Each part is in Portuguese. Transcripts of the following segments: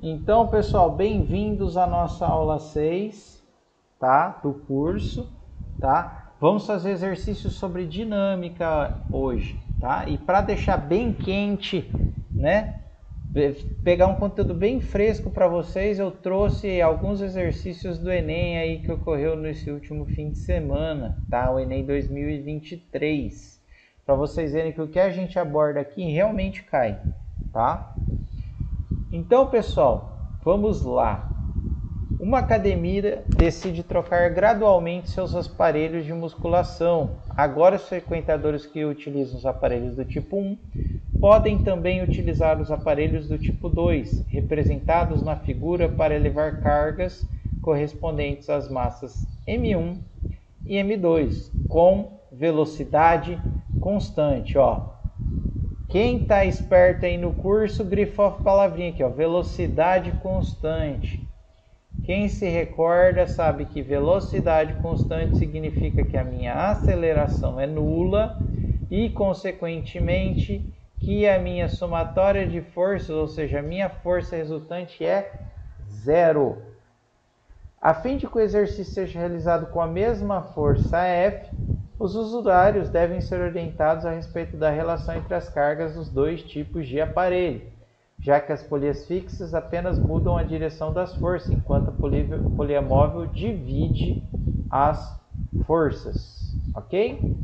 Então, pessoal, bem-vindos à nossa aula 6, tá? Do curso, tá? Vamos fazer exercícios sobre dinâmica hoje, tá? E para deixar bem quente, né? Pegar um conteúdo bem fresco para vocês, eu trouxe alguns exercícios do Enem aí que ocorreu nesse último fim de semana, tá? O Enem 2023, para vocês verem que o que a gente aborda aqui realmente cai, tá? Então, pessoal, vamos lá. Uma academia decide trocar gradualmente seus aparelhos de musculação. Agora, os frequentadores que utilizam os aparelhos do tipo 1 podem também utilizar os aparelhos do tipo 2, representados na figura para elevar cargas correspondentes às massas M1 e M2, com velocidade constante. Ó. Quem está esperto aí no curso, grifou a palavrinha aqui, ó, velocidade constante. Quem se recorda sabe que velocidade constante significa que a minha aceleração é nula e, consequentemente, que a minha somatória de forças, ou seja, a minha força resultante é zero. A fim de que o exercício seja realizado com a mesma força F, os usuários devem ser orientados a respeito da relação entre as cargas dos dois tipos de aparelho, já que as polias fixas apenas mudam a direção das forças, enquanto a polia móvel divide as forças, ok?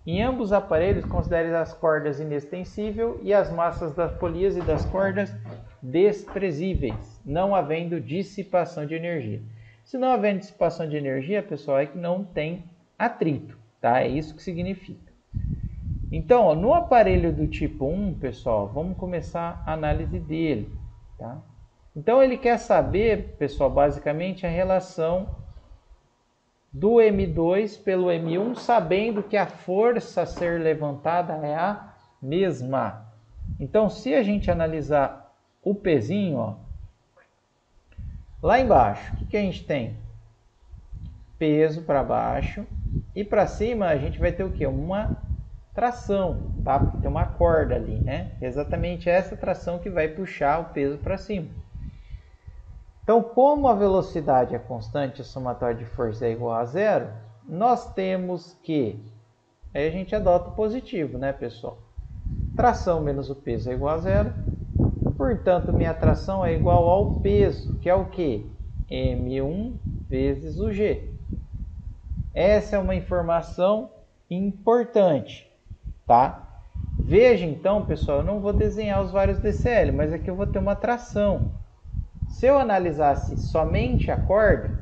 Em ambos os aparelhos, considere as cordas inextensíveis e as massas das polias e das cordas desprezíveis, não havendo dissipação de energia. Se não havendo dissipação de energia, pessoal, é que não tem atrito, tá? É isso que significa. Então, ó, no aparelho do tipo 1, pessoal, vamos começar a análise dele, tá? Então, ele quer saber, pessoal, basicamente a relação do M2 pelo M1, sabendo que a força a ser levantada é a mesma. Então, se a gente analisar o pezinho, ó, lá embaixo, o que a gente tem? Peso para baixo e para cima a gente vai ter o quê? Uma tração, tá? Porque tem uma corda ali, né? Exatamente essa tração que vai puxar o peso para cima. Então, como a velocidade é constante, a somatória de força é igual a zero, nós temos que, aí a gente adota o positivo, né, pessoal? Tração menos o peso é igual a zero, portanto, minha tração é igual ao peso, que é o quê? M1 vezes o G. Essa é uma informação importante, tá? Veja então, pessoal, eu não vou desenhar os vários DCL, mas aqui eu vou ter uma tração. Se eu analisasse somente a corda,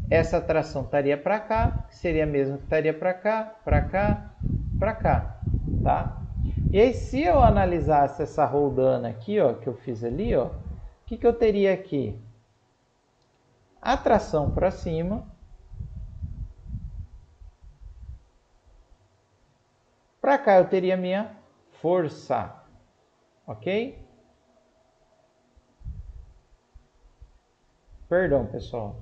essa tração estaria para cá, que seria a mesma que estaria para cá, para cá, para cá, tá? E aí, se eu analisasse essa roldana aqui, ó, que eu fiz ali, ó, o que eu teria aqui? A tração para cima, para cá eu teria a minha força, ok? Perdão, pessoal.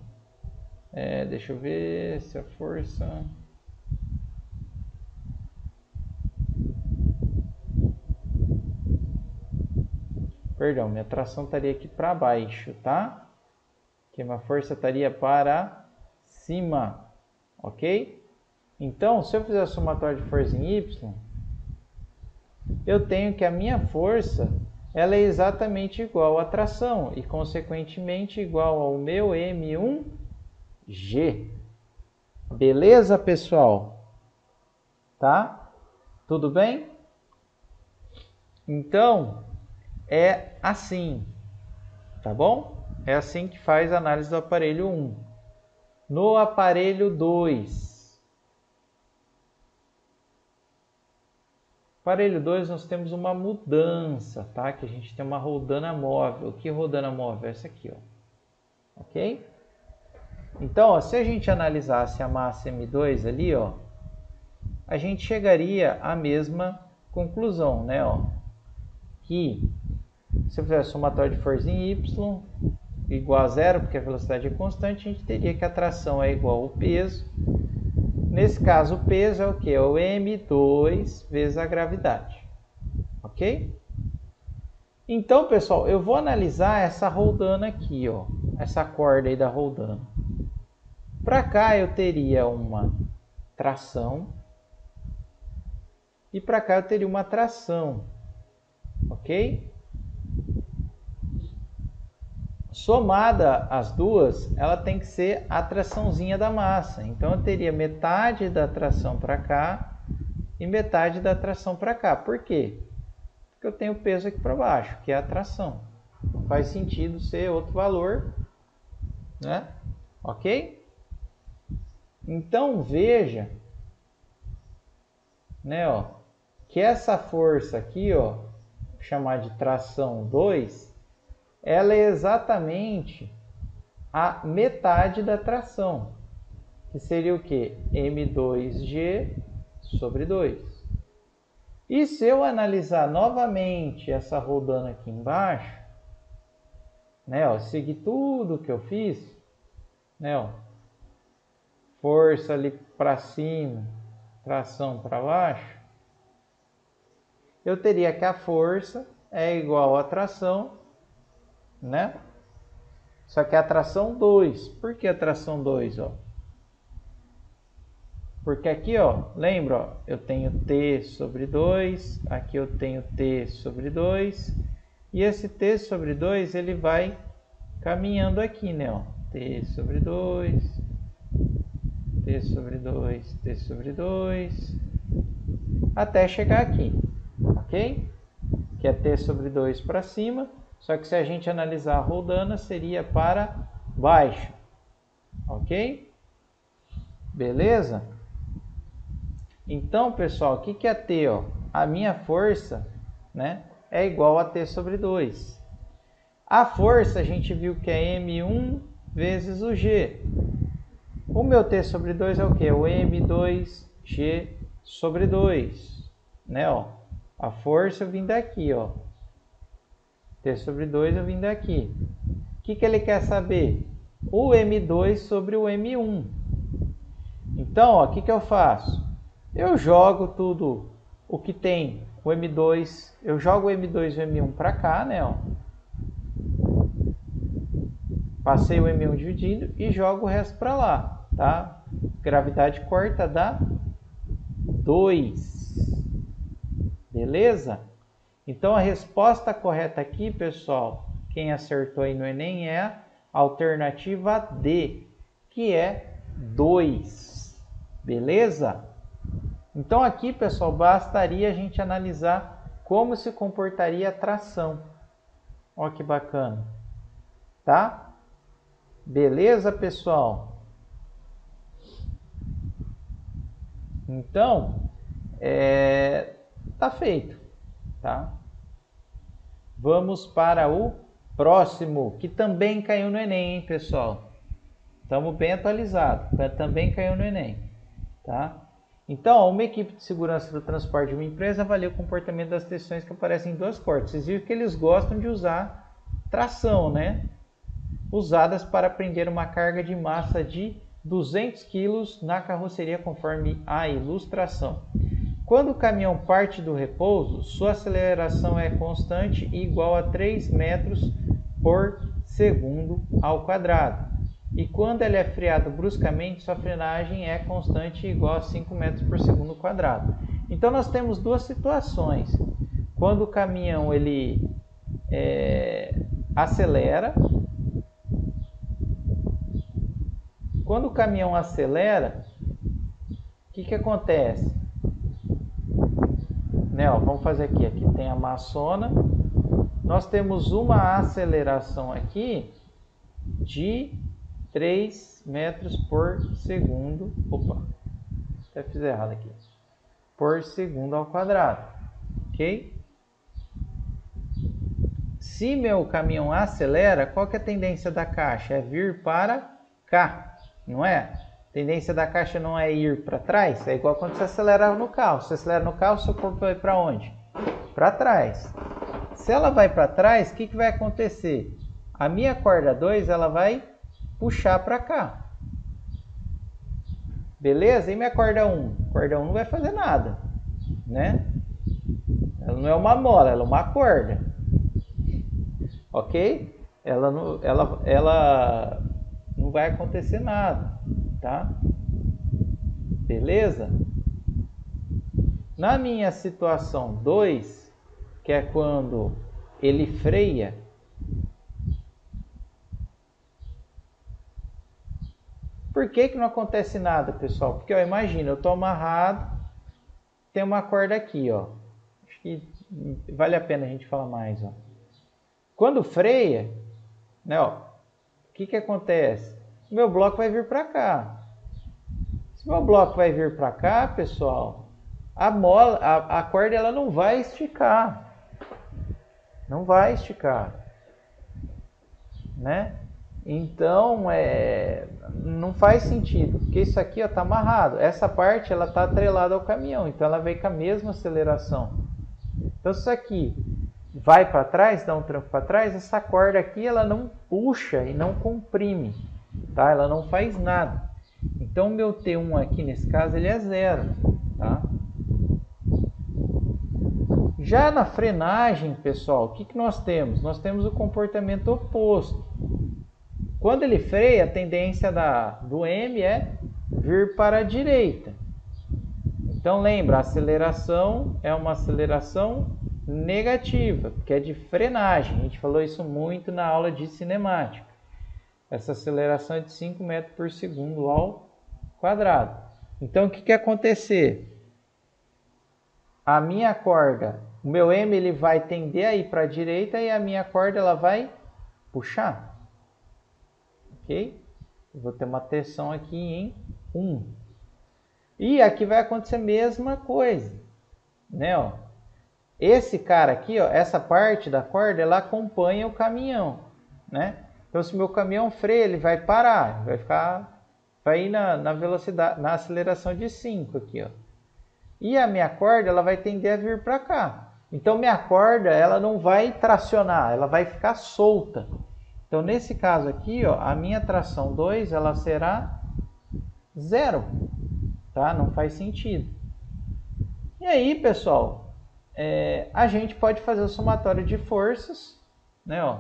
Deixa eu ver se a força... Perdão, minha tração estaria aqui para baixo, tá? Que minha força estaria para cima, ok? Então, se eu fizer a somatória de força em Y, eu tenho que a minha força ela é exatamente igual à tração e, consequentemente, igual ao meu M1G. Beleza, pessoal? Tá? Tudo bem? Então, é assim, tá bom? É assim que faz a análise do aparelho 1. No aparelho 2, aparelho 2 nós temos uma mudança, tá? Que a gente tem uma roldana móvel. Que roldana móvel? Essa aqui, ó. Ok? Então, ó, se a gente analisasse a massa M2 ali, ó, a gente chegaria à mesma conclusão, né? Ó, que se eu fizesse somatória de força em Y igual a zero, porque a velocidade é constante, a gente teria que a tração é igual ao peso. Nesse caso, o peso é o que? É o M2 vezes a gravidade. Ok? Então, pessoal, eu vou analisar essa roldana aqui, ó, essa corda aí da roldana. Para cá eu teria uma tração e para cá eu teria uma tração, ok? Somada as duas, ela tem que ser a traçãozinha da massa. Então eu teria metade da tração para cá e metade da tração para cá. Por quê? Porque eu tenho o peso aqui para baixo, que é a tração. Não faz sentido ser outro valor, né? Ok? Então veja, né, ó, que essa força aqui, ó, vou chamar de tração 2, ela é exatamente a metade da tração, que seria o que? M2G sobre 2. E se eu analisar novamente essa roldana aqui embaixo, né, ó, seguir tudo que eu fiz, né, ó, força ali para cima, tração para baixo, eu teria que a força é igual à tração, né? Só que a tração 2. Por que a tração 2, ó? Porque aqui, ó, lembra, ó, eu tenho T sobre 2, aqui eu tenho T sobre 2, e esse T sobre 2, ele vai caminhando aqui, né, ó? T sobre 2, T sobre 2, T sobre 2, até chegar aqui, ok? Que é T sobre 2 para cima, só que se a gente analisar a roldana, seria para baixo, ok? Beleza? Então, pessoal, o que é T? Ó? A minha força, né, é igual a T sobre 2. A força a gente viu que é M1 vezes o G. O meu T sobre 2 é o que? O M2G sobre 2. Né, ó? A força eu vim daqui, ó. T sobre 2 eu vim daqui. O que ele quer saber? O M2 sobre o M1. Então, ó, o que eu faço? Eu jogo tudo o que tem o M2, eu jogo o M2 e o M1 para cá, né, ó. Passei o M1 dividindo e jogo o resto para lá, tá? Gravidade corta dá 2. Beleza? Então a resposta correta aqui, pessoal, quem acertou aí no Enem é a alternativa D, que é 2. Beleza? Então aqui, pessoal, bastaria a gente analisar como se comportaria a tração. Olha que bacana. Tá? Beleza, pessoal? Então, tá feito. Tá? Vamos para o próximo, que também caiu no Enem, hein, pessoal? Estamos bem atualizados, também caiu no Enem. Tá? Então, uma equipe de segurança do transporte de uma empresa avalia o comportamento das tensões que aparecem em duas cordas. Vocês viram que eles gostam de usar tração, né? Usadas para prender uma carga de massa de 200 kg na carroceria, conforme a ilustração. Quando o caminhão parte do repouso, sua aceleração é constante e igual a 3 metros por segundo ao quadrado. E quando ele é freado bruscamente, sua frenagem é constante e igual a 5 metros por segundo quadrado. Então nós temos duas situações. Quando o caminhão ele acelera, quando o caminhão acelera, o que acontece? Né, ó, vamos fazer aqui tem a maçona, nós temos uma aceleração aqui de 3 metros por segundo, opa, até fiz errado aqui, por segundo ao quadrado, ok? Se meu caminhão acelera, qual que é a tendência da caixa? É vir para cá, não é? A tendência da caixa não é ir para trás? É igual quando você acelera no carro. Se você acelera no carro, seu corpo vai para onde? Para trás. Se ela vai para trás, o que vai acontecer? A minha corda 2, ela vai puxar para cá. Beleza? E minha corda 1? Corda 1 não vai fazer nada, né? Ela não é uma mola, ela é uma corda. ok? Ela não vai acontecer nada, tá? Beleza? Na minha situação 2, que é quando ele freia, por que não acontece nada, pessoal? Porque, ó, imagina, eu estou amarrado, tem uma corda aqui, ó. Acho que vale a pena a gente falar mais, ó. Quando freia, né, ó, o que acontece? O meu bloco vai vir para cá. Se o meu bloco vai vir para cá, pessoal, a corda ela não vai esticar. Não vai esticar, né? Então, não faz sentido, porque isso aqui está amarrado. Essa parte ela está atrelada ao caminhão, então ela vem com a mesma aceleração. Então, se isso aqui vai para trás, dá um tranco para trás, essa corda aqui ela não puxa e não comprime, tá? Ela não faz nada. Então, o meu T1 aqui, nesse caso, ele é 0, tá? Já na frenagem, pessoal, o que nós temos? Nós temos o comportamento oposto. Quando ele freia, a tendência do M é vir para a direita. Então lembra, a aceleração é uma aceleração negativa, que é de frenagem. A gente falou isso muito na aula de cinemática. Essa aceleração é de 5 metros por segundo ao quadrado. Então o que vai acontecer? A minha corda, o meu M ele vai tender a ir para a direita e a minha corda ela vai puxar. Ok? Eu vou ter uma tensão aqui em 1. E aqui vai acontecer a mesma coisa, né? Ó. Esse cara aqui, ó, essa parte da corda, ela acompanha o caminhão, né? Então, se o meu caminhão freia, ele vai parar, vai ir na velocidade, na aceleração de 5 aqui, ó. E a minha corda, ela vai tender a vir para cá. Então, minha corda, ela não vai tracionar, ela vai ficar solta. Então, nesse caso aqui, ó, a minha tração 2 ela será 0, tá? Não faz sentido. E aí, pessoal, a gente pode fazer o somatório de forças, né? Ó.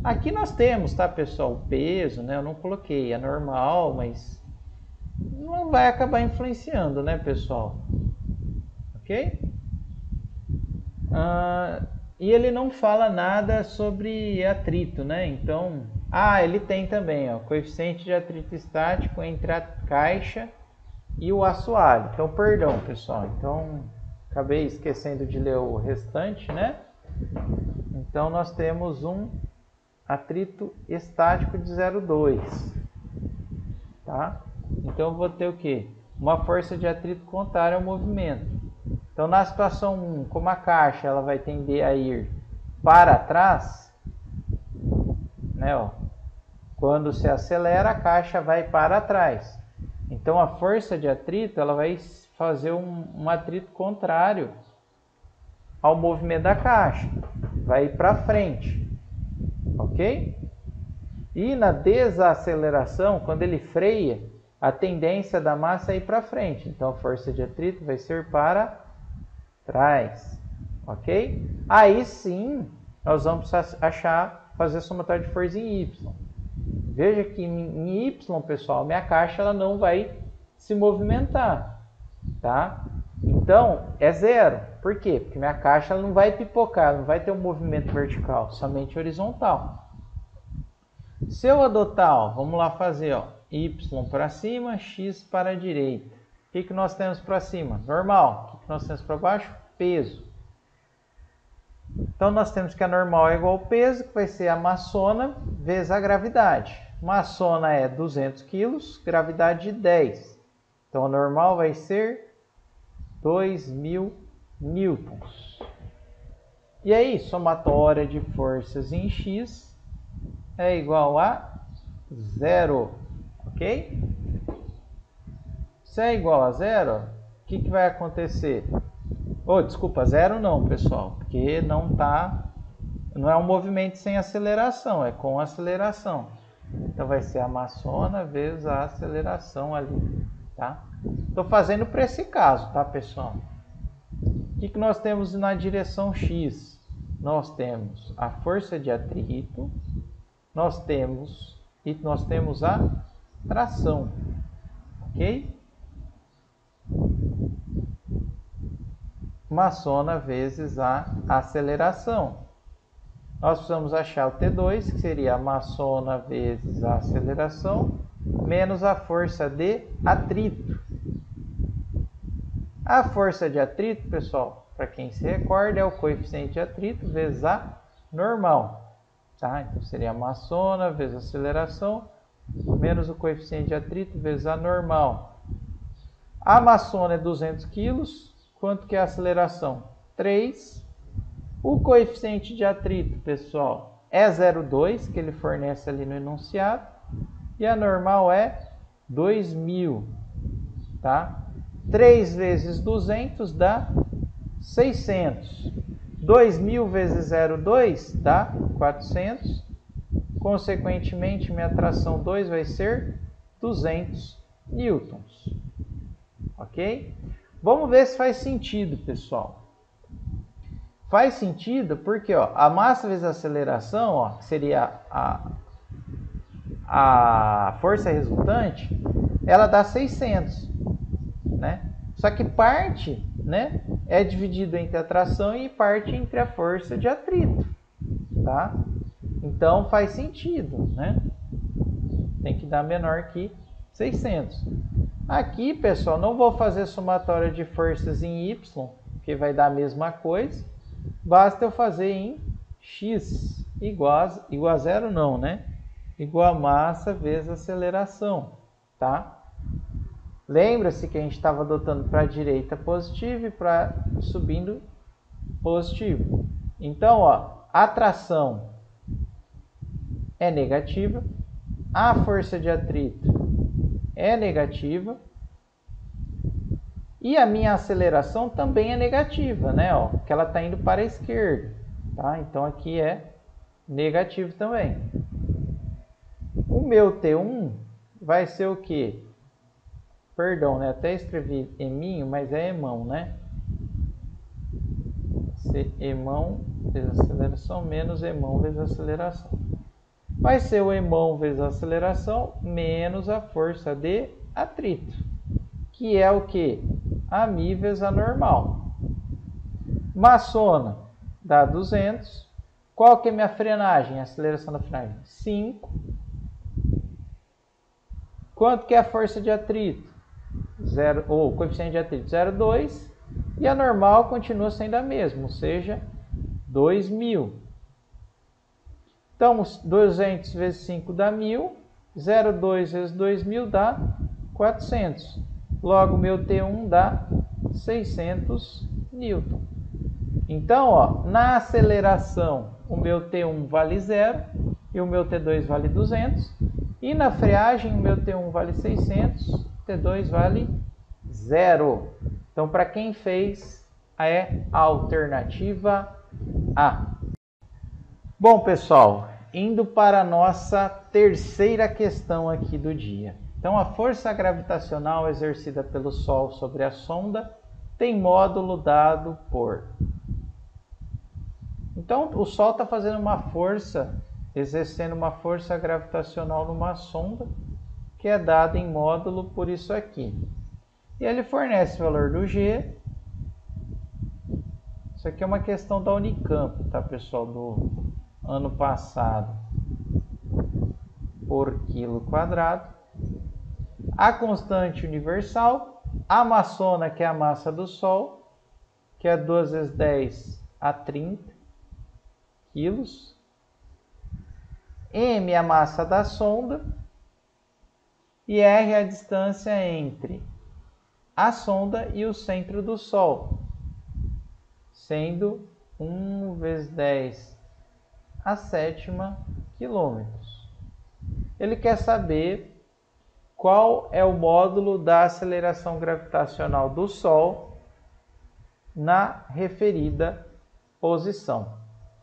Aqui nós temos, tá, pessoal, o peso, né? Eu não coloquei, é normal, mas não vai acabar influenciando, né, pessoal? Ok? E ele não fala nada sobre atrito, né? Então, ele tem também, ó, coeficiente de atrito estático entre a caixa e o assoalho. Então, perdão, pessoal. Então, acabei esquecendo de ler o restante, né? Então, nós temos um atrito estático de 0,2, tá? Então, eu vou ter o quê? Uma força de atrito contrária ao movimento. Então, na situação 1, como a caixa ela vai tender a ir para trás, né, ó, quando se acelera, a caixa vai para trás. Então, a força de atrito ela vai fazer um atrito contrário ao movimento da caixa. Vai ir para frente, ok? E na desaceleração, quando ele freia, a tendência da massa é ir para frente. Então, a força de atrito vai ser para trás, ok? Aí sim, nós vamos fazer somatório de força em Y. Veja que em Y, pessoal, minha caixa ela não vai se movimentar, tá? Então, é 0. Por quê? Porque minha caixa ela não vai pipocar, não vai ter um movimento vertical, somente horizontal. Se eu adotar, ó, vamos lá fazer, ó, Y para cima, X para a direita. O que nós temos para cima? Normal. O que nós temos para baixo? Peso. Então, nós temos que a normal é igual ao peso, que vai ser a maçona vezes a gravidade. Maçona é 200 kg, gravidade de 10. Então, a normal vai ser 2.000 newtons. E aí, somatória de forças em X é igual a 0, ok? Se é igual a 0, o que vai acontecer? Desculpa, 0 não, pessoal, porque não é um movimento sem aceleração, é com aceleração. Então vai ser a maçona vezes a aceleração ali, tá? Estou fazendo para esse caso, tá, pessoal? O que nós temos na direção X? nós temos a força de atrito, nós temos a tração, ok? Maçona vezes a aceleração. Nós precisamos achar o T2, que seria a maçona vezes a aceleração, menos a força de atrito. A força de atrito, pessoal, para quem se recorda, é o coeficiente de atrito vezes a normal. Tá? Então seria a maçona vezes a aceleração, menos o coeficiente de atrito vezes a normal. A maçona é 200 kg. Quanto que é a aceleração? 3. O coeficiente de atrito, pessoal, é 0,2, que ele fornece ali no enunciado. E a normal é 2.000. Tá? 3 vezes 200 dá 600. 2.000 vezes 0,2 dá 400. Consequentemente, minha tração 2 vai ser 200 newtons. Ok? Vamos ver se faz sentido, pessoal. Faz sentido porque ó, a massa vezes a aceleração, ó, que seria a força resultante, ela dá 600. Né? Só que parte, né, é dividido entre a tração e parte entre a força de atrito. Tá? Então faz sentido. Né? Tem que dar menor que 600. Aqui, pessoal, não vou fazer somatória de forças em Y, que vai dar a mesma coisa. Basta eu fazer em X igual a zero, não, né? Igual a massa vezes aceleração, tá? Lembra-se que a gente estava adotando para a direita positivo e para subindo positivo. Então, ó, a tração é negativa, a força de atrito é negativa e a minha aceleração também é negativa, né? Ó, porque ela está indo para a esquerda, tá? Então aqui é negativo também. O meu T1 vai ser o quê? Perdão, né? Até escrevi eminho, mas é emão, né? Ser emão vezes aceleração menos emão vezes aceleração. Vai ser o emão vezes a aceleração menos a força de atrito, que é o que? A mi vezes a normal. Maçona dá 200. Qual que é a minha frenagem? A aceleração da frenagem? 5. Quanto que é a força de atrito? O coeficiente de atrito 0,2. E a normal continua sendo a mesma, ou seja, 2.000. Então, 200 vezes 5 dá 1.000. 0,2 vezes 2.000 dá 400. Logo, meu T1 dá 600 newton. Então, ó, na aceleração, o meu T1 vale 0 e o meu T2 vale 200. E na freagem, o meu T1 vale 600, o T2 vale 0. Então, para quem fez, é a alternativa A. Bom, pessoal, indo para a nossa terceira questão aqui do dia. Então, a força gravitacional exercida pelo Sol sobre a sonda tem módulo dado por... Então, o Sol está fazendo uma força, exercendo uma força gravitacional numa sonda, que é dada em módulo por isso aqui. E ele fornece o valor do G. Isso aqui é uma questão da Unicamp, tá, pessoal? Do ano passado, por quilo quadrado. A constante universal, a maçona, que é a massa do Sol, que é 2 vezes 10 a 30 quilos. M é a massa da sonda. E R é a distância entre a sonda e o centro do Sol, sendo 1 vezes 10 a sétima quilômetros. Ele quer saber qual é o módulo da aceleração gravitacional do Sol na referida posição,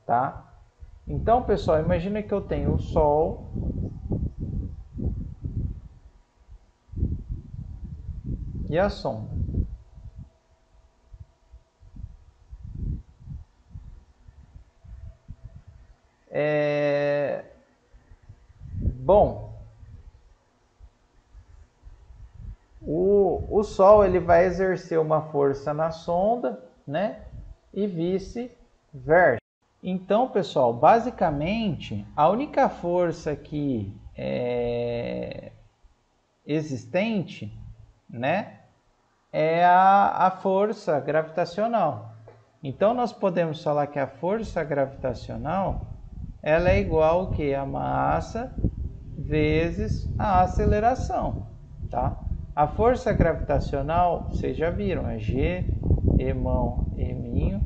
tá? Então, pessoal, imagina que eu tenho o Sol e a sonda. Bom, o Sol ele vai exercer uma força na sonda, né? E vice-versa. Então, pessoal, basicamente, a única força que é existente, né, é a força gravitacional. Então, nós podemos falar que a força gravitacional ela é igual ao que? A massa vezes a aceleração, tá? A força gravitacional, vocês já viram, é G, Emão, Eminho,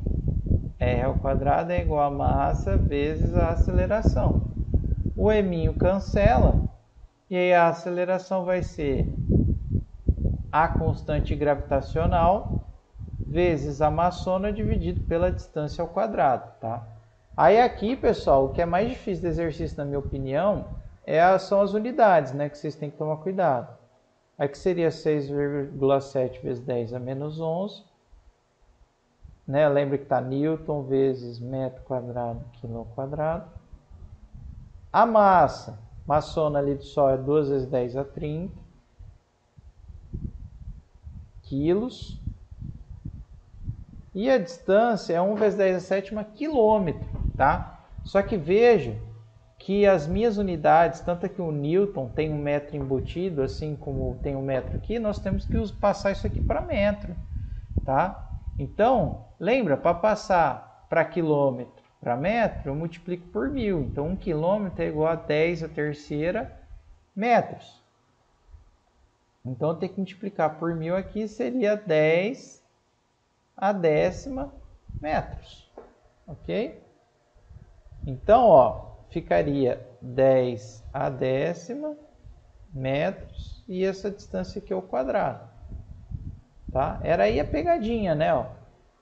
R ao quadrado é igual a massa vezes a aceleração. O Eminho cancela e aí a aceleração vai ser a constante gravitacional vezes a massona dividido pela distância ao quadrado, tá? Aí aqui, pessoal, o que é mais difícil do exercício, na minha opinião, são as unidades, né? Que vocês têm que tomar cuidado. Aqui seria 6,7 vezes 10 a menos 11. Né? Lembra que está Newton vezes metro quadrado, quilo ao quadrado. A massa, massona ali do Sol é 2 vezes 10 a 30 quilos. E a distância é 1 vezes 10 a sétima quilômetro, tá? Só que veja que as minhas unidades, tanto que o Newton tem um metro embutido, assim como tem um metro aqui, nós temos que passar isso aqui para metro, tá? Então, lembra, para passar para quilômetro para metro, eu multiplico por 1000. Então, 1 quilômetro é igual a 10 a terceira metros. Então, eu tenho que multiplicar por 1000 aqui, seria 10 a décima metros. Ok? Então, ó, ficaria 10 a décima metros e essa distância aqui ao quadrado. Tá? Era aí a pegadinha, né?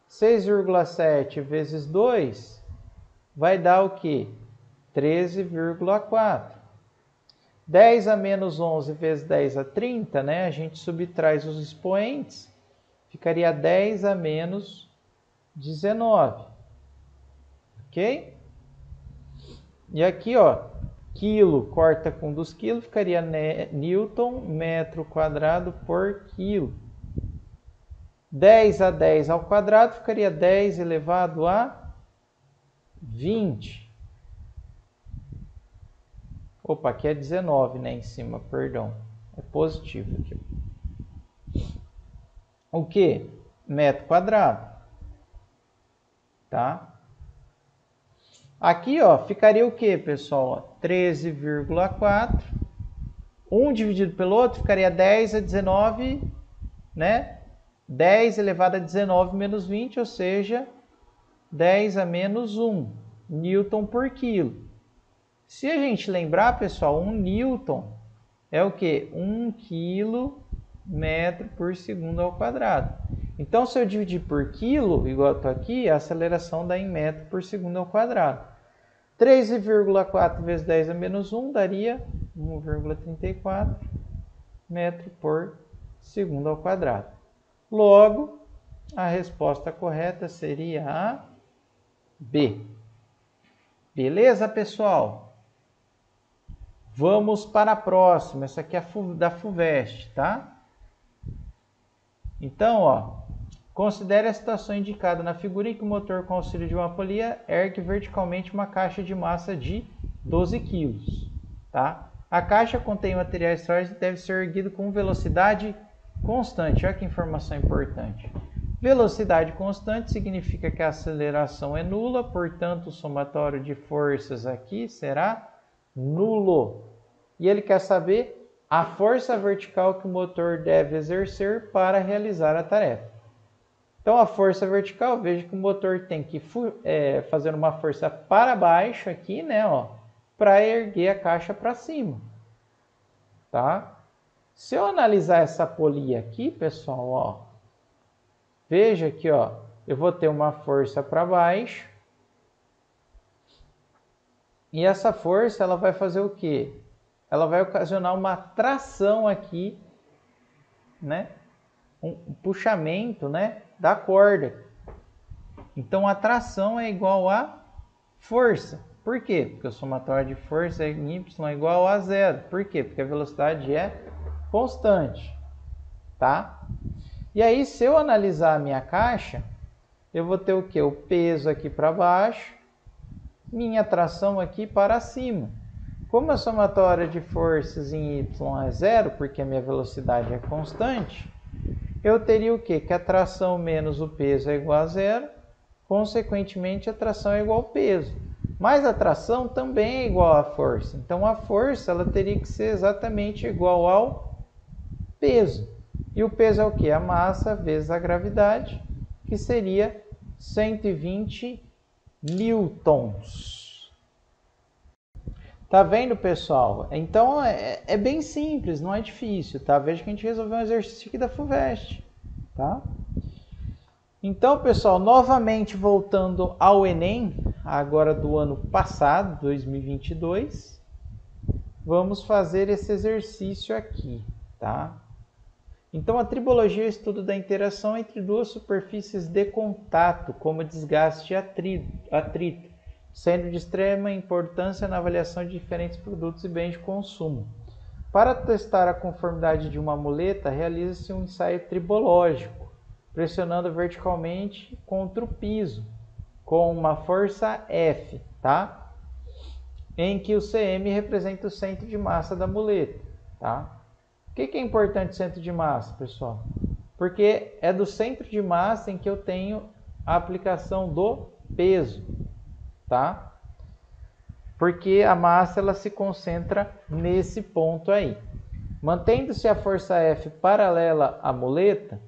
6,7 vezes 2 vai dar o quê? 13,4. 10 a menos 11 vezes 10 a 30, né? A gente subtraz os expoentes, ficaria 10 a menos 19. Ok? E aqui, ó, quilo corta com 2 quilos, ficaria Newton metro quadrado por quilo. 10 a 10 ao quadrado ficaria 10 elevado a 20. Opa, aqui é 19, né, em cima, perdão. É positivo aqui. O que? Metro quadrado. Tá? Aqui, ó, ficaria o que, pessoal? 13,4. 1 dividido pelo outro ficaria 10 a 19, né? 10 elevado a 19 menos 20, ou seja, 10 a menos 1 Newton por quilo. Se a gente lembrar, pessoal, 1 Newton é o que? 1 quilo metro por segundo ao quadrado. Então, se eu dividir por quilo, igual eu estou aqui, a aceleração dá em metro por segundo ao quadrado. 13,4 vezes 10 a menos 1 daria 1,34 metro por segundo ao quadrado. Logo, a resposta correta seria a B. Beleza, pessoal? Vamos para a próxima. Essa aqui é da FUVEST, tá? Então, ó, considere a situação indicada na figura em que o motor, com auxílio de uma polia, ergue verticalmente uma caixa de massa de 12 kg. Tá? A caixa contém materiais sólidos e deve ser erguido com velocidade constante. Olha que informação importante. Velocidade constante significa que a aceleração é nula, portanto, o somatório de forças aqui será nulo. E ele quer saber a força vertical que o motor deve exercer para realizar a tarefa. Então, a força vertical, veja que o motor tem que fazer uma força para baixo aqui, né, ó, para erguer a caixa para cima. Tá? Se eu analisar essa polia aqui, pessoal, ó, veja aqui, ó, eu vou ter uma força para baixo. E essa força, ela vai fazer o quê? Ela vai ocasionar uma tração aqui, né? Um puxamento, né, da corda. Então, a tração é igual a força. Por quê? Porque o somatório de força em y é igual a zero. Por quê? Porque a velocidade é constante, tá? E aí, se eu analisar a minha caixa, eu vou ter o quê? O peso aqui para baixo, minha tração aqui para cima. Como a somatória de forças em y é zero, porque a minha velocidade é constante, eu teria o quê? Que a tração menos o peso é igual a zero, consequentemente a tração é igual ao peso. Mas a tração também é igual à força. Então a força ela teria que ser exatamente igual ao peso. E o peso é o quê? A massa vezes a gravidade, que seria 120 newtons. Tá vendo, pessoal? Então é bem simples, não é difícil, tá? Veja que a gente resolveu um exercício aqui da FUVEST, tá? Então, pessoal, novamente voltando ao Enem, agora do ano passado, 2022, vamos fazer esse exercício aqui, tá? Então, a tribologia é o estudo da interação entre duas superfícies de contato, como desgaste e atrito, sendo de extrema importância na avaliação de diferentes produtos e bens de consumo. Para testar a conformidade de uma muleta, realiza-se um ensaio tribológico, pressionando verticalmente contra o piso, com uma força F, tá? Em que o CM representa o centro de massa da muleta, tá? Por que é importante o centro de massa, pessoal? Porque é do centro de massa em que eu tenho a aplicação do peso, tá? Porque a massa ela se concentra nesse ponto aí. Mantendo-se a força F paralela à muleta,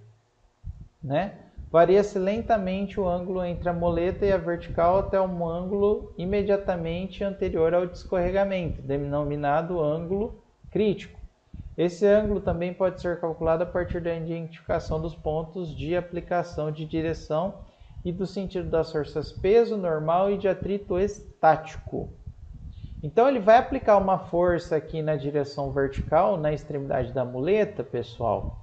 né? Varia-se lentamente o ângulo entre a muleta e a vertical até um ângulo imediatamente anterior ao descorregamento, denominado ângulo crítico. Esse ângulo também pode ser calculado a partir da identificação dos pontos de aplicação de direção e do sentido das forças peso normal e de atrito estático. Então ele vai aplicar uma força aqui na direção vertical, na extremidade da muleta, pessoal,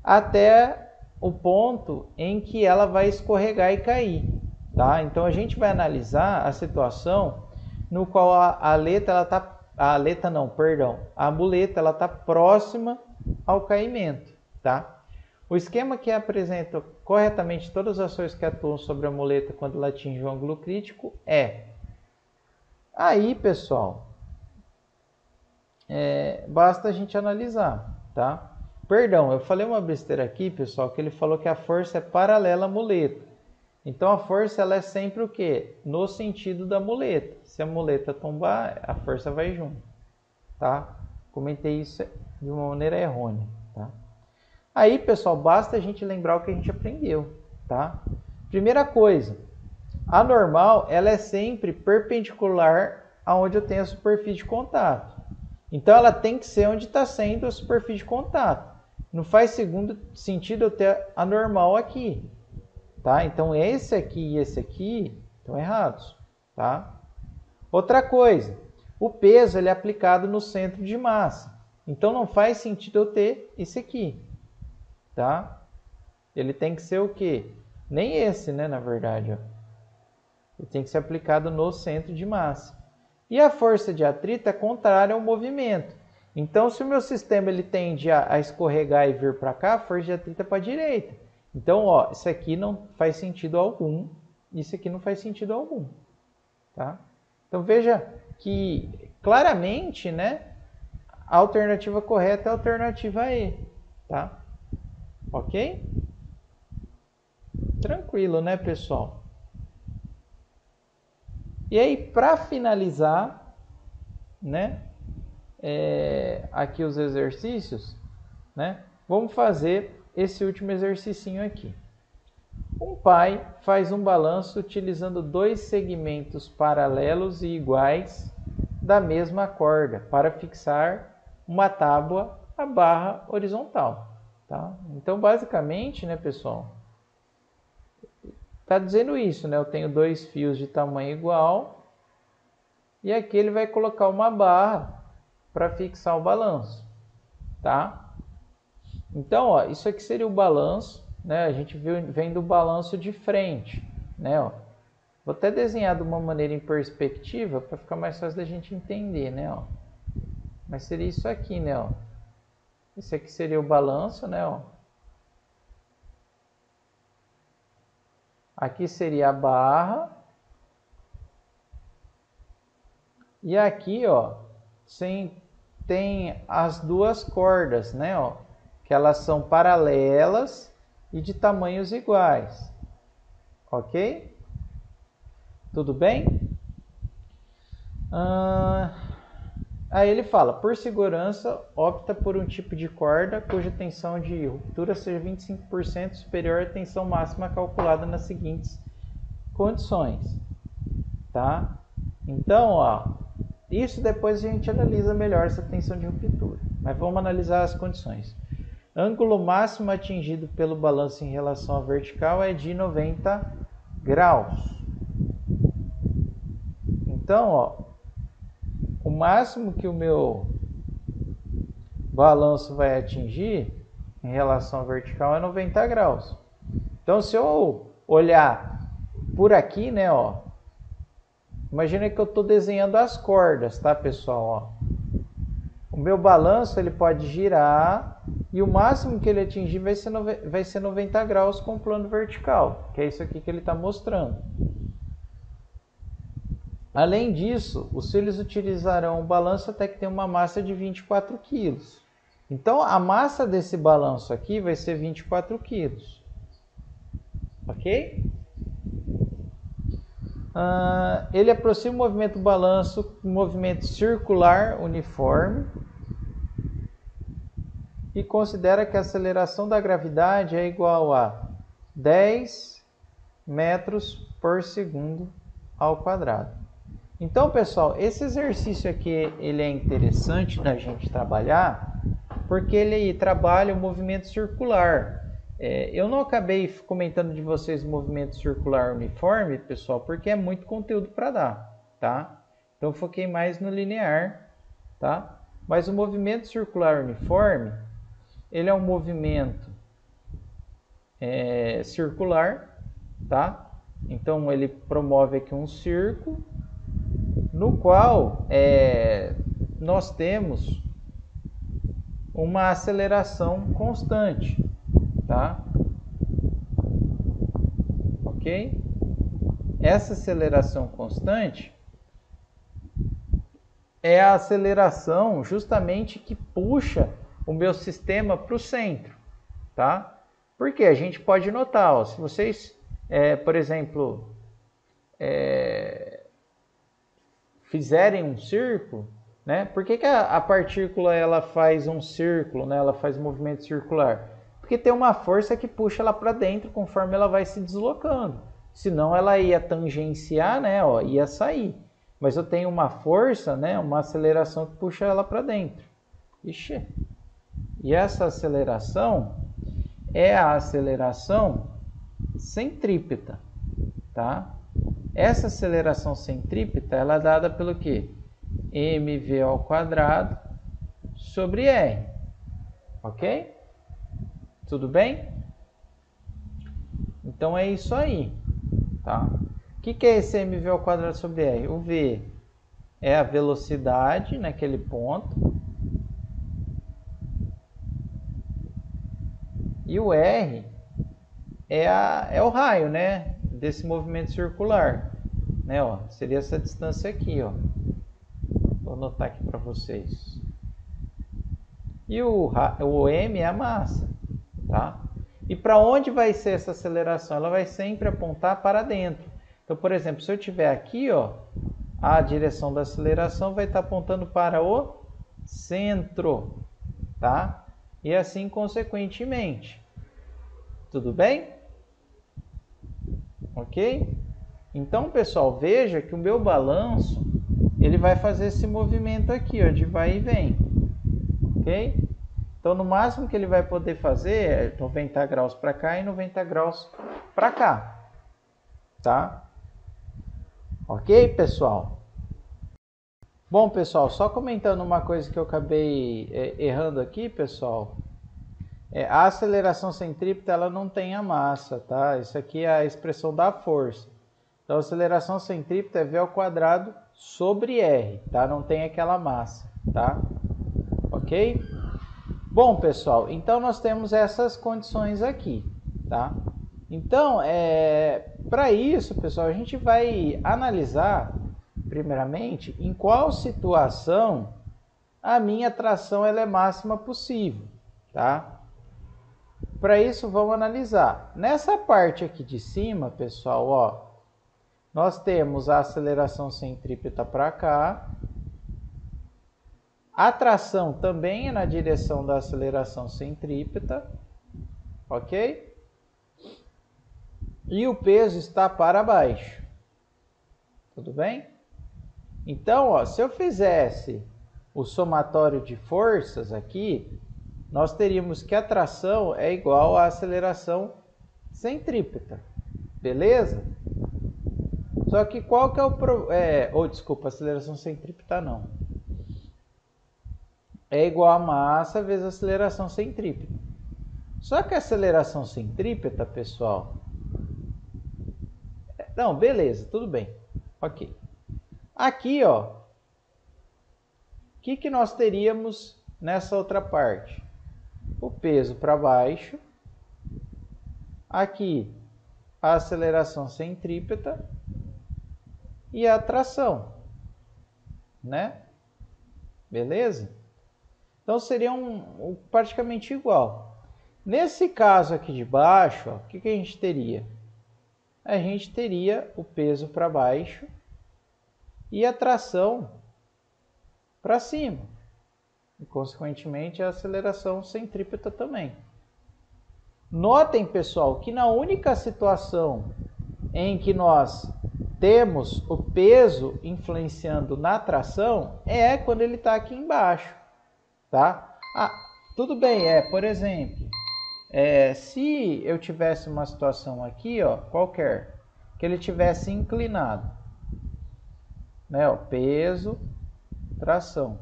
até o ponto em que ela vai escorregar e cair, tá? Então a gente vai analisar a situação no qual a muleta ela está próxima ao caimento, tá? O esquema que apresenta corretamente todas as ações que atuam sobre a muleta quando ela atinge o ângulo crítico é... Aí, pessoal, basta a gente analisar, tá? Perdão, eu falei uma besteira aqui, pessoal, que ele falou que a força é paralela à muleta. Então a força ela é sempre o quê? No sentido da muleta. Se a muleta tombar, a força vai junto, tá? Comentei isso de uma maneira errônea, tá? Aí, pessoal, basta a gente lembrar o que a gente aprendeu, tá? Primeira coisa, a normal ela é sempre perpendicular aonde eu tenho a superfície de contato. Então ela tem que ser onde está sendo a superfície de contato. Não faz sentido eu ter a normal aqui, tá? Então esse aqui e esse aqui estão errados, tá? Outra coisa, o peso ele é aplicado no centro de massa. Então não faz sentido eu ter esse aqui, tá? Ele tem que ser o quê? Nem esse, né, na verdade, ó. Ele tem que ser aplicado no centro de massa. E a força de atrito é contrária ao movimento. Então, se o meu sistema ele tende a escorregar e vir para cá, a força de atrito é para a direita. Então, ó, isso aqui não faz sentido algum, isso aqui não faz sentido algum, tá? Então, veja que claramente, né, a alternativa correta é a alternativa E, tá? Ok? Tranquilo, né, pessoal? E aí, para finalizar, né, aqui os exercícios, né, vamos fazer esse último exercicinho aqui. Um pai faz um balanço utilizando dois segmentos paralelos e iguais da mesma corda para fixar uma tábua à barra horizontal, tá? Então, basicamente, né, pessoal, está dizendo isso, né? Eu tenho dois fios de tamanho igual e aqui ele vai colocar uma barra para fixar o balanço, tá? Então, ó, isso aqui seria o balanço, né? A gente vem do balanço de frente, né? Ó. Vou até desenhar de uma maneira em perspectiva para ficar mais fácil da gente entender, né? Ó. Mas seria isso aqui, né? Ó. Esse aqui seria o balanço, né? Ó. Aqui seria a barra. E aqui, ó, tem as duas cordas, né? Ó, que elas são paralelas e de tamanhos iguais. Ok? Tudo bem? Aí ele fala, por segurança, opta por um tipo de corda cuja tensão de ruptura seja 25% superior à tensão máxima calculada nas seguintes condições. Tá? Então, ó, isso depois a gente analisa melhor essa tensão de ruptura. Mas vamos analisar as condições. Ângulo máximo atingido pelo balanço em relação à vertical é de 90 graus. Então, ó, o máximo que o meu balanço vai atingir em relação à vertical é 90 graus. Então, se eu olhar por aqui, né, ó, imagina que eu estou desenhando as cordas, tá, pessoal? Ó. O meu balanço ele pode girar e o máximo que ele atingir vai ser 90 graus com o plano vertical, que é isso aqui que ele está mostrando. Além disso, os filhos utilizarão o balanço até que tenha uma massa de 24 kg. Então, a massa desse balanço aqui vai ser 24 kg. Ok? Ele aproxima o movimento do balanço com um movimento circular uniforme e considera que a aceleração da gravidade é igual a 10 metros por segundo ao quadrado. Então, pessoal, esse exercício aqui ele é interessante da gente trabalhar porque ele trabalha o movimento circular. Eu não acabei comentando de vocês o movimento circular uniforme, pessoal, porque é muito conteúdo para dar, tá? Então, eu foquei mais no linear, tá? Mas o movimento circular uniforme, ele é um movimento circular, tá? Então, ele promove aqui um círculo, no qual nós temos uma aceleração constante, tá? Ok? Essa aceleração constante é a aceleração justamente que puxa o meu sistema para o centro, tá? Porque a gente pode notar, ó, se vocês, por exemplo, fizerem um círculo, né? Por que a partícula ela faz um círculo, né? Ela faz movimento circular? Porque tem uma força que puxa ela para dentro conforme ela vai se deslocando. Senão ela ia tangenciar, né? Ó, ia sair. Mas eu tenho uma força, né? Uma aceleração que puxa ela para dentro. Ixi. E essa aceleração é a aceleração centrípeta, tá? Essa aceleração centrípeta ela é dada pelo quê? mv ao quadrado sobre r. Ok? Tudo bem? Então é isso aí, tá? O que é esse mv ao quadrado sobre r? O v é a velocidade naquele ponto e o r é o raio, né, desse movimento circular, né? Ó, seria essa distância aqui, ó. Vou anotar aqui para vocês. E o m é a massa, tá? E para onde vai ser essa aceleração? Ela vai sempre apontar para dentro. Então, por exemplo, se eu tiver aqui, ó, a direção da aceleração vai estar apontando para o centro, tá? E assim consequentemente. Tudo bem? Ok? Então, pessoal, veja que o meu balanço ele vai fazer esse movimento aqui, ó, de vai e vem. Ok? Então, no máximo que ele vai poder fazer é 90 graus para cá e 90 graus para cá. Tá? Ok, pessoal? Bom, pessoal, só comentando uma coisa que eu acabei errando aqui, pessoal. A aceleração centrípeta ela não tem a massa, tá? Isso aqui é a expressão da força. Então, aceleração centrípeta é V ao quadrado sobre R, tá? Não tem aquela massa, tá? Ok? Bom, pessoal, então nós temos essas condições aqui, tá? Então, para isso, pessoal, a gente vai analisar, primeiramente, em qual situação a minha tração ela é máxima possível, tá? Para isso, vamos analisar. Nessa parte aqui de cima, pessoal, ó, nós temos a aceleração centrípeta para cá. A tração também é na direção da aceleração centrípeta, ok? E o peso está para baixo, tudo bem? Então, ó, se eu fizesse o somatório de forças aqui, nós teríamos que a tração é igual à aceleração centrípeta, beleza? Só que qual que é o desculpa, aceleração centrípeta não. É igual a massa vezes a aceleração centrípeta. Só que a aceleração centrípeta, pessoal... Não, beleza, tudo bem. Ok. Aqui, ó, o que nós teríamos nessa outra parte? O peso para baixo. Aqui, a aceleração centrípeta e a tração, né? Beleza? Então, seria praticamente igual. Nesse caso aqui de baixo, ó, o que a gente teria? A gente teria o peso para baixo e a tração para cima. E, consequentemente, a aceleração centrípeta também. Notem, pessoal, que na única situação em que nós temos o peso influenciando na tração é quando ele está aqui embaixo, tá? Tudo bem, por exemplo, se eu tivesse uma situação aqui, ó, qualquer, que ele tivesse inclinado, né, ó, peso, tração.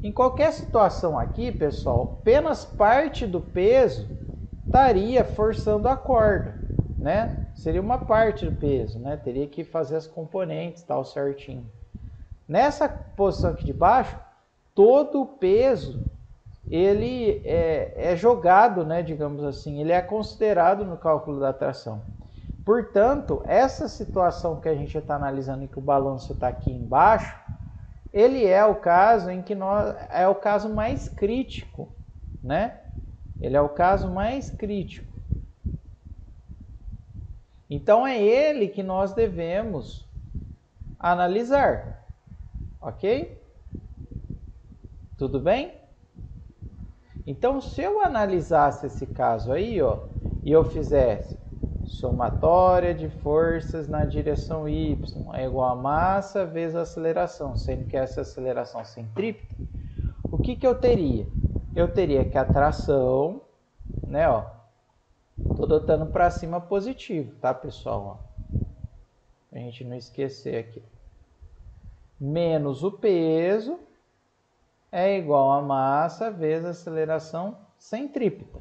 Em qualquer situação aqui, pessoal, apenas parte do peso estaria forçando a corda, né? Seria uma parte do peso, né? Teria que fazer as componentes, tal, certinho. Nessa posição aqui de baixo, todo o peso ele é jogado, né, digamos assim, ele é considerado no cálculo da tração. Portanto, essa situação que a gente está analisando, em que o balanço está aqui embaixo, ele é o caso em que é o caso mais crítico, né? Ele é o caso mais crítico. Então, é ele que nós devemos analisar, ok? Tudo bem? Então, se eu analisasse esse caso aí, ó, e eu fizesse somatória de forças na direção y é igual a massa vezes a aceleração, sendo que essa aceleração centrípeta, o que eu teria? Eu teria que a tração, né, ó, tô dotando para cima positivo, tá, pessoal? Ó, a gente não esquecer aqui. Menos o peso é igual a massa vezes a aceleração centrípeta.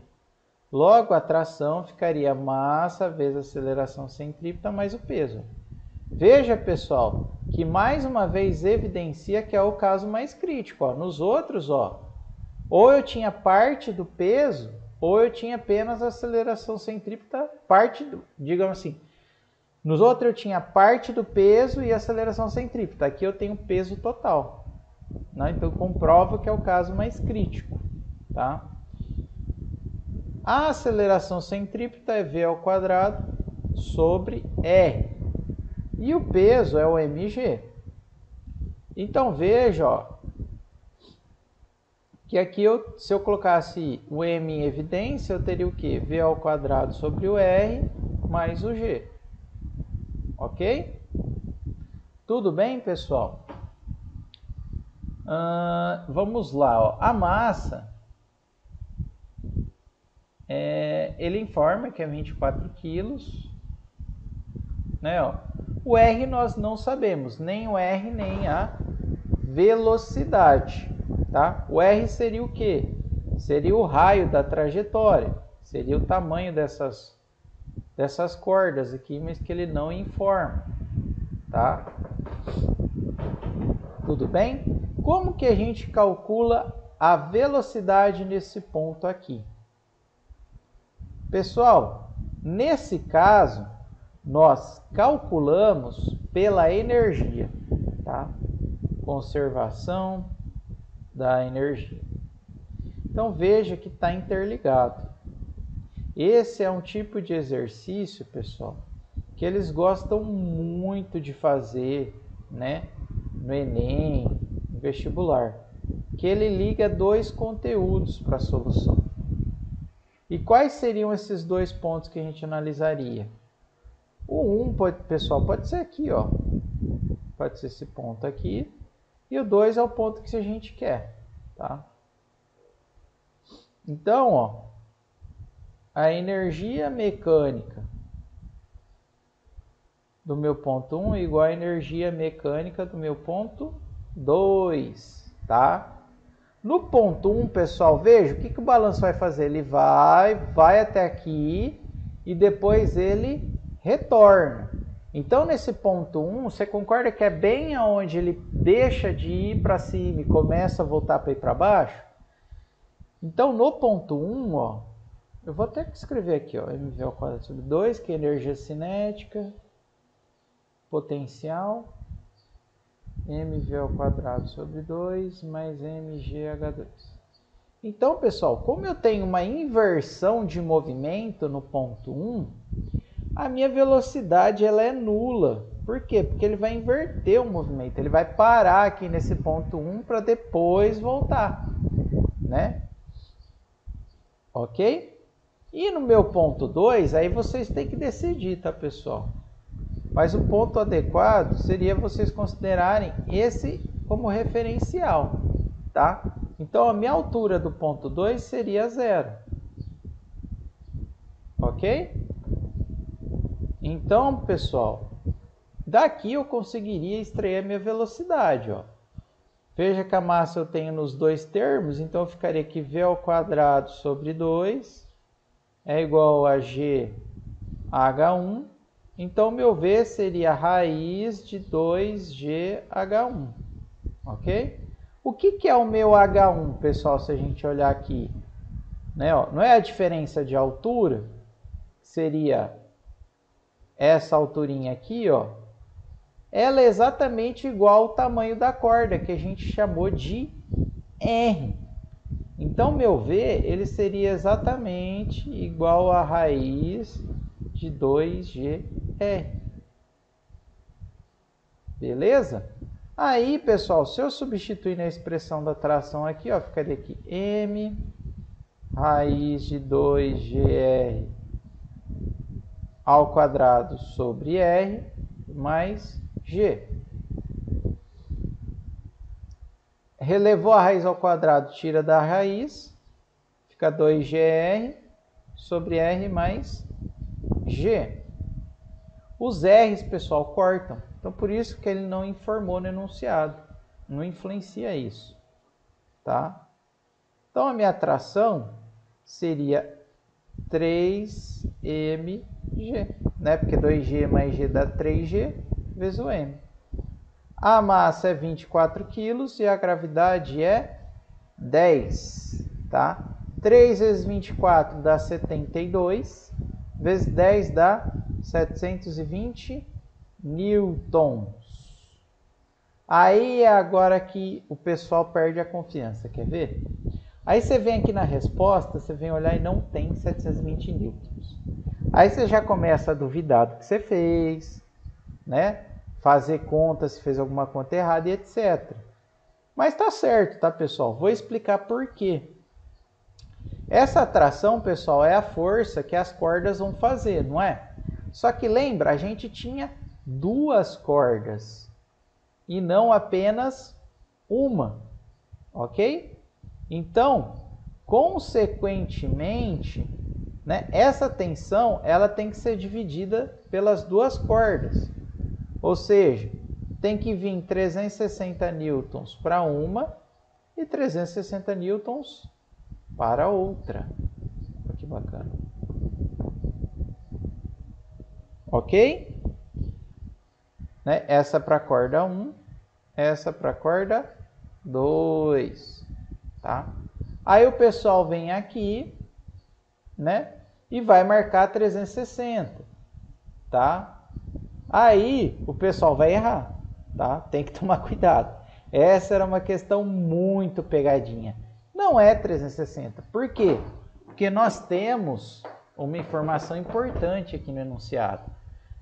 Logo, a tração ficaria massa vezes a aceleração centrípeta mais o peso. Veja, pessoal, que mais uma vez evidencia que é o caso mais crítico. Ó. Nos outros, ó, ou eu tinha parte do peso, ou eu tinha apenas a aceleração centrípeta, digamos assim. Nos outros eu tinha parte do peso e aceleração centrípeta. Aqui eu tenho peso total. Né? Então, comprova que é o caso mais crítico, tá? A aceleração centrípeta é V ao quadrado sobre R. E o peso é o mg. Então, veja, ó, que aqui, se eu colocasse o m em evidência, eu teria o quê? V ao quadrado sobre o R mais o g. Ok? Tudo bem, pessoal? Vamos lá, ó. A massa, ele informa que é 24 quilos, né, ó. O R nós não sabemos, nem o R nem a velocidade, tá? O R seria o quê? Seria o raio da trajetória, seria o tamanho dessas dessas cordas aqui, mas que ele não informa, tá? Tudo bem? Como que a gente calcula a velocidade nesse ponto aqui? Pessoal, nesse caso, nós calculamos pela energia, tá? Conservação da energia. Então, veja que está interligado. Esse é um tipo de exercício, pessoal, que eles gostam muito de fazer, né? No Enem, no vestibular, que ele liga dois conteúdos para a solução. E quais seriam esses dois pontos que a gente analisaria? O 1, pessoal, pode ser aqui, ó. Pode ser esse ponto aqui. E o 2 é o ponto que a gente quer, tá? Então, ó, a energia mecânica do meu ponto 1 é igual à energia mecânica do meu ponto 2, tá? No ponto 1, pessoal, veja, o que o balanço vai fazer? Ele vai até aqui e depois ele retorna. Então, nesse ponto 1, você concorda que é bem aonde ele deixa de ir para cima e começa a voltar para ir para baixo? Então, no ponto 1, ó, eu vou até escrever aqui, ó, mv ao quadrado sobre 2, que é energia cinética, potencial, mv ao quadrado sobre 2 mais mgh2. Então, pessoal, como eu tenho uma inversão de movimento no ponto 1, a minha velocidade ela é nula. Por quê? Porque ele vai inverter o movimento. Ele vai parar aqui nesse ponto 1 para depois voltar, né? Ok? E no meu ponto 2, aí vocês têm que decidir, tá, pessoal? Mas o ponto adequado seria vocês considerarem esse como referencial, tá? Então, a minha altura do ponto 2 seria 0. Ok? Então, pessoal, daqui eu conseguiria extrair a minha velocidade, ó. Veja que a massa eu tenho nos dois termos, então eu ficaria aqui v ao quadrado sobre 2 é igual a gh1. Então, meu v seria a raiz de 2gh1, ok? O que é o meu h1, pessoal, se a gente olhar aqui? Né, ó, não é a diferença de altura? Seria essa alturinha aqui, ó. Ela é exatamente igual ao tamanho da corda, que a gente chamou de R. Então, meu V, ele seria exatamente igual a raiz de 2gr. Beleza? Aí, pessoal, se eu substituir na expressão da tração aqui, ó, ficaria aqui m raiz de 2gr ao quadrado sobre r mais g. Relevou a raiz ao quadrado, tira da raiz, fica 2gr sobre r mais g. Os r's, pessoal, cortam. Então, por isso que ele não informou no enunciado. Não influencia isso, tá? Então, a minha tração seria 3mg, né? Porque 2g mais g dá 3g vezes o m. A massa é 24 kg e a gravidade é 10, tá? 3 vezes 24 dá 72, vezes 10 dá 720 newtons. Aí é agora que o pessoal perde a confiança, quer ver? Aí você vem aqui na resposta, você vem olhar e não tem 720 newtons. Aí você já começa a duvidar do que você fez, né? Fazer conta se fez alguma conta errada e etc. Mas tá certo, tá, pessoal? Vou explicar por quê. Essa atração, pessoal, é a força que as cordas vão fazer, não é? Só que lembra, a gente tinha duas cordas e não apenas uma, ok? Então, consequentemente, né, essa tensão ela tem que ser dividida pelas duas cordas. Ou seja, tem que vir 360 newtons para uma e 360 newtons para outra. Olha que bacana. ok? Né? Essa para a corda 1, essa para a corda 2, tá? Aí o pessoal vem aqui, né? E vai marcar 360, tá? Aí o pessoal vai errar, tá? Tem que tomar cuidado. Essa era uma questão muito pegadinha. Não é 360. Por quê? Porque nós temos uma informação importante aqui no enunciado.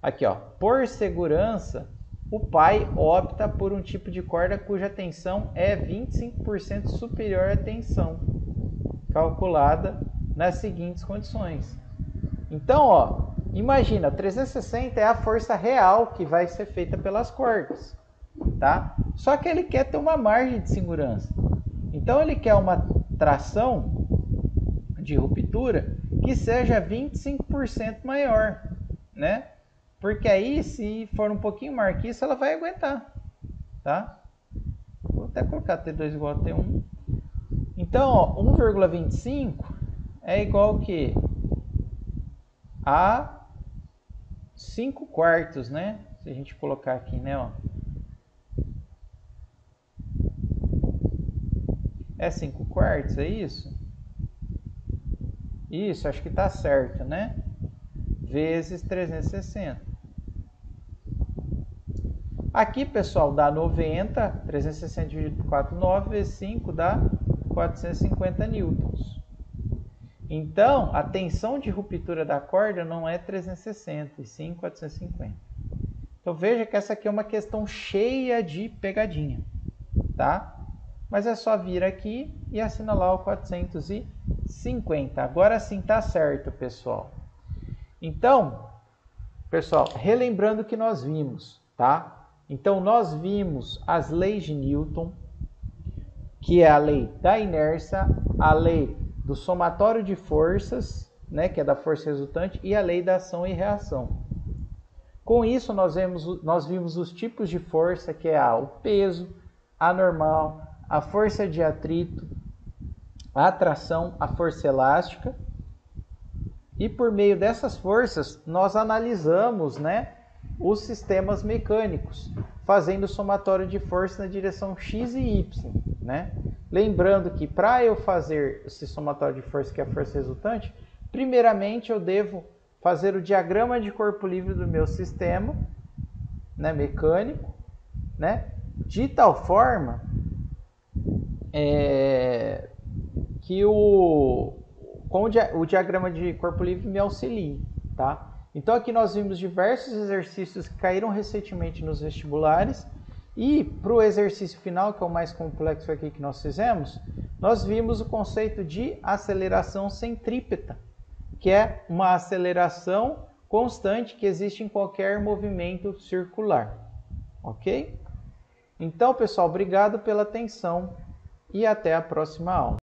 Aqui, ó, por segurança, o pai opta por um tipo de corda cuja tensão é 25% superior à tensão calculada nas seguintes condições. Então, ó, imagina, 360 é a força real que vai ser feita pelas cordas, tá? Só que ele quer ter uma margem de segurança. Então, ele quer uma tração de ruptura que seja 25% maior, né? Porque aí, se for um pouquinho maior que isso, ela vai aguentar, tá? Vou até colocar T2 igual a T1. Então, 1,25 é igual que a 5 quartos, né? Se a gente colocar aqui, né? Ó. É 5 quartos, é isso? Isso, acho que tá certo, né? Vezes 360. Aqui, pessoal, dá 90, 360 dividido por 4, 9 vezes 5 dá 450 newtons. Então, a tensão de ruptura da corda não é 360, e sim 450. Então, veja que essa aqui é uma questão cheia de pegadinha, tá? Mas é só vir aqui e assinalar o 450. Agora sim tá certo, pessoal. Então, pessoal, relembrando o que nós vimos, tá? Então, nós vimos as leis de Newton, que é a lei da inércia, a lei do somatório de forças, né, que é da força resultante, e a lei da ação e reação. Com isso, nós vimos os tipos de força, que é o peso, a normal, a força de atrito, a atração, a força elástica. E por meio dessas forças, nós analisamos, né, os sistemas mecânicos, fazendo somatório de força na direção x e y, né? Lembrando que para eu fazer esse somatório de força, que é a força resultante, primeiramente eu devo fazer o diagrama de corpo livre do meu sistema, né, mecânico, né, de tal forma que o diagrama de corpo livre me auxilie, tá? Então aqui nós vimos diversos exercícios que caíram recentemente nos vestibulares, e para o exercício final, que é o mais complexo aqui que nós fizemos, nós vimos o conceito de aceleração centrípeta, que é uma aceleração constante que existe em qualquer movimento circular, ok? Então, pessoal, obrigado pela atenção e até a próxima aula.